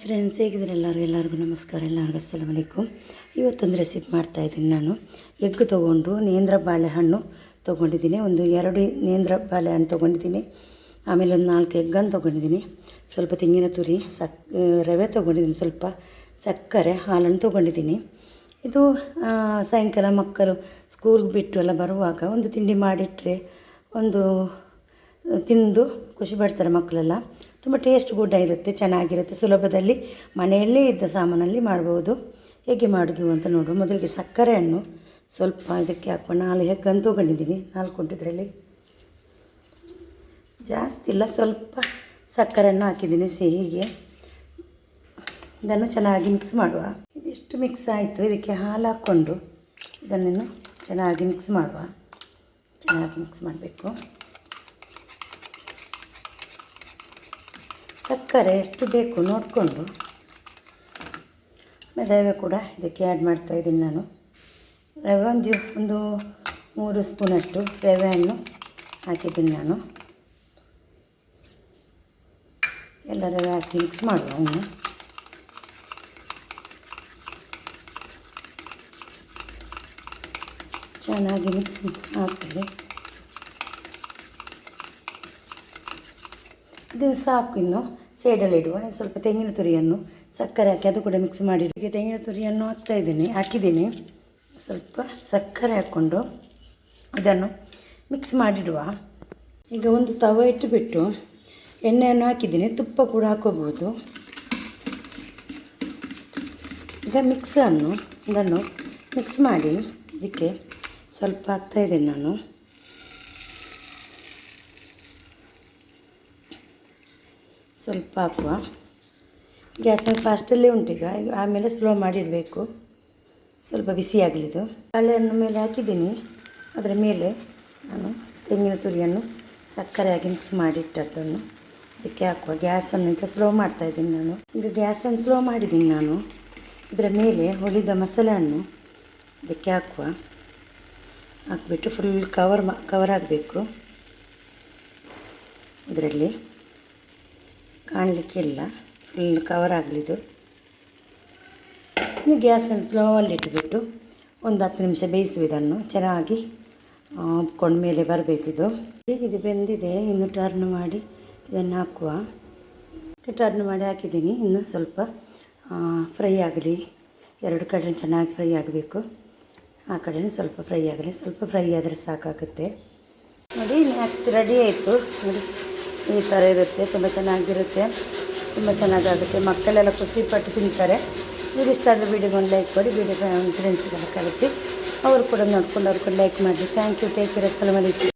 Friends, ಹೇಗಿದ್ರೆ ಎಲ್ಲರಿಗೂ ನಮಸ್ಕಾರ. ಎಲ್ಲರಿಗೂ ಅಸ್ಸಲಾಮು ಅಲೈಕುಮ್. ಇವತ್ತೊಂದು ರೆಸಿಪಿ ಮಾಡ್ತಾಯಿದ್ದೀನಿ. ನಾನು ಎಗ್ ತೊಗೊಂಡು ನೇಂದ್ರ ಬಾಳೆಹಣ್ಣು ತೊಗೊಂಡಿದ್ದೀನಿ. ಒಂದು 2 ನೇಂದ್ರ ಬಾಳೆಹಣ್ಣು ತೊಗೊಂಡಿದ್ದೀನಿ. ಆಮೇಲೆ ಒಂದು 4 ಎಗ್ಗನ್ನು ತೊಗೊಂಡಿದ್ದೀನಿ. ಸ್ವಲ್ಪ ತೆಂಗಿನ ತುರಿ, ರವೆ ತೊಗೊಂಡಿದ್ದೀನಿ, ಸ್ವಲ್ಪ ಸಕ್ಕರೆ, ಹಾಲನ್ನು ತೊಗೊಂಡಿದ್ದೀನಿ. ಇದು ಸಾಯಂಕಾಲ ಮಕ್ಕಳು ಸ್ಕೂಲ್ಗೆ ಬಿಟ್ಟು ಎಲ್ಲ ಬರುವಾಗ ಒಂದು ತಿಂಡಿ ಮಾಡಿಟ್ಟರೆ ಒಂದು ತಿಂದು ಖುಷಿ ಪಡ್ತಾರೆ ಮಕ್ಕಳೆಲ್ಲ. ತುಂಬ ಟೇಸ್ಟ್ ಗುಡ್ ಇರುತ್ತೆ, ಚೆನ್ನಾಗಿರುತ್ತೆ. ಸುಲಭದಲ್ಲಿ ಮನೆಯಲ್ಲೇ ಇದ್ದ ಸಾಮಾನಲ್ಲಿ ಮಾಡ್ಬೋದು. ಹೇಗೆ ಮಾಡೋದು ಅಂತ ನೋಡು. ಮೊದಲಿಗೆ ಸಕ್ಕರೆಯನ್ನು ಸ್ವಲ್ಪ ಇದಕ್ಕೆ ಹಾಕ್ಕೊಂಡು 4 ಎಗ್ಗನ್ನು ತೊಗೊಂಡಿದ್ದೀನಿ. 4 ಉಂಟಿದ್ರಲ್ಲಿ ಜಾಸ್ತಿ ಇಲ್ಲ, ಸ್ವಲ್ಪ ಸಕ್ಕರೆಯನ್ನು ಹಾಕಿದ್ದೀನಿ ಸಿಹಿಗೆ. ಇದನ್ನು ಚೆನ್ನಾಗಿ ಮಿಕ್ಸ್ ಮಾಡುವ. ಇದಿಷ್ಟು ಮಿಕ್ಸ್ ಆಯಿತು. ಇದಕ್ಕೆ ಹಾಲು ಹಾಕ್ಕೊಂಡು ಇದನ್ನು ಚೆನ್ನಾಗಿ ಮಿಕ್ಸ್ ಮಾಡುವ. ಚೆನ್ನಾಗಿ ಮಿಕ್ಸ್ ಮಾಡಬೇಕು. ಸಕ್ಕರೆ ಎಷ್ಟು ಬೇಕು ನೋಡಿಕೊಂಡು. ರವೆ ಕೂಡ ಇದಕ್ಕೆ ಆ್ಯಡ್ ಮಾಡ್ತಾಯಿದ್ದೀನಿ ನಾನು. ರವೆ ಒಂದು 3 ಸ್ಪೂನಷ್ಟು ರವೆಯನ್ನು ಹಾಕಿದ್ದೀನಿ ನಾನು. ಎಲ್ಲ ರವೆ ಹಾಕಿ ಮಿಕ್ಸ್ ಮಾಡುವ. ಇನ್ನು ಚೆನ್ನಾಗಿ ಮಿಕ್ಸ್ ಹಾಕ್ತೀವಿ. ಇದು ಸಾಕು. ಇನ್ನು ಸೈಡಲ್ಲಿ ಇಡುವ. ಸ್ವಲ್ಪ ತೆಂಗಿನ ತುರಿಯನ್ನು ಸಕ್ಕರೆ ಹಾಕಿ ಅದು ಕೂಡ ಮಿಕ್ಸ್ ಮಾಡಿ. ತೆಂಗಿನ ತುರಿಯನ್ನು ಹಾಕಿದ್ದೀನಿ. ಸ್ವಲ್ಪ ಸಕ್ಕರೆ ಹಾಕ್ಕೊಂಡು ಇದನ್ನು ಮಿಕ್ಸ್ ಮಾಡಿಡುವ. ಈಗ ಒಂದು ತವ ಇಟ್ಟುಬಿಟ್ಟು ಎಣ್ಣೆಯನ್ನು ಹಾಕಿದ್ದೀನಿ. ತುಪ್ಪ ಕೂಡ ಹಾಕೋಬಹುದು. ಈಗ ಇದನ್ನು ಮಿಕ್ಸ್ ಮಾಡಿ ಇದಕ್ಕೆ ಸ್ವಲ್ಪ ಹಾಕ್ತಾಯಿದ್ದೀನಿ ನಾನು. ಸ್ವಲ್ಪ ಹಾಕುವ. ಗ್ಯಾಸನ್ನು ಫಾಸ್ಟಲ್ಲೇ ಉಂಟೀಗ. ಆಮೇಲೆ ಸ್ಲೋ ಮಾಡಿಡಬೇಕು. ಸ್ವಲ್ಪ ಬಿಸಿಯಾಗಲಿದು. ಬಾಳೆಹಣ್ಣು ಮೇಲೆ ಹಾಕಿದ್ದೀನಿ. ಅದರ ಮೇಲೆ ನಾನು ತೆಂಗಿನ ತುರಿಯನ್ನು ಸಕ್ಕರೆ ಹಾಕಿ ಮಿಕ್ಸ್ ಮಾಡಿಟ್ಟದ್ದನ್ನು ಇದಕ್ಕೆ ಹಾಕುವ. ಗ್ಯಾಸನ್ನು ಈಗ ಸ್ಲೋ ಮಾಡ್ತಾಯಿದ್ದೀನಿ ನಾನು. ಈಗ ಗ್ಯಾಸನ್ನು ಸ್ಲೋ ಮಾಡಿದ್ದೀನಿ ನಾನು. ಇದರ ಮೇಲೆ ಹೊಲಿದ ಮಸಾಲೆ ಹಣ್ಣು ಇದಕ್ಕೆ ಹಾಕಿಬಿಟ್ಟು ಫುಲ್ ಕವರ್ ಆಗಬೇಕು. ಇದರಲ್ಲಿ ಕಾಣಲಿಕ್ಕಿಲ್ಲ, ಫುಲ್ ಕವರ್ ಆಗಲಿದ್ದು. ಇನ್ನು ಗ್ಯಾಸನ್ನು ಸ್ಲೋವಲ್ಲಿ ಇಟ್ಟುಬಿಟ್ಟು ಒಂದು 10 ನಿಮಿಷ ಬೇಯಿಸುವುದನ್ನು. ಚೆನ್ನಾಗಿ ಉಪ್ಕೊಂಡು ಮೇಲೆ ಬರಬೇಕಿದು. ಇದು ಬೆಂದಿದೆ. ಇನ್ನು ಟರ್ನ್ ಮಾಡಿ ಇದನ್ನು ಹಾಕುವ. ಟರ್ನ್ ಮಾಡಿ ಹಾಕಿದ್ದೀನಿ. ಇನ್ನು ಸ್ವಲ್ಪ ಫ್ರೈ ಆಗಲಿ. 2 ಕಡೆ ಚೆನ್ನಾಗಿ ಫ್ರೈ ಆಗಬೇಕು. ಆ ಕಡೆ ಸ್ವಲ್ಪ ಫ್ರೈ ಆಗಲಿ. ಸ್ವಲ್ಪ ಫ್ರೈ ಆದರೆ ಸಾಕಾಗುತ್ತೆ. ನೋಡಿ, ಸ್ನ್ಯಾಕ್ಸ್ ರೆಡಿ ಆಯಿತು. ನೋಡಿ, ಈ ಥರ ಇರುತ್ತೆ. ತುಂಬ ಚೆನ್ನಾಗಿರುತ್ತೆ, ತುಂಬ ಚೆನ್ನಾಗಾಗುತ್ತೆ. ಮಕ್ಕಳೆಲ್ಲ ಖುಷಿಪಟ್ಟು ತಿಂತಾರೆ. ನೀವು ಇಷ್ಟ ಆದರೆ ವಿಡಿಯೋಗೊಂದು ಲೈಕ್ ಕೊಡಿ. ವಿಡಿಯೋ ಫ್ರೆಂಡ್ಸ್ಗೆಲ್ಲ ಕಳಿಸಿ. ಅವರು ಕೂಡ ನೋಡ್ಕೊಂಡು ಲೈಕ್ ಮಾಡಿ. Thank you. Take care. ಅಸ್ಸಲಾಮು ಅಲೈಕುಮ್.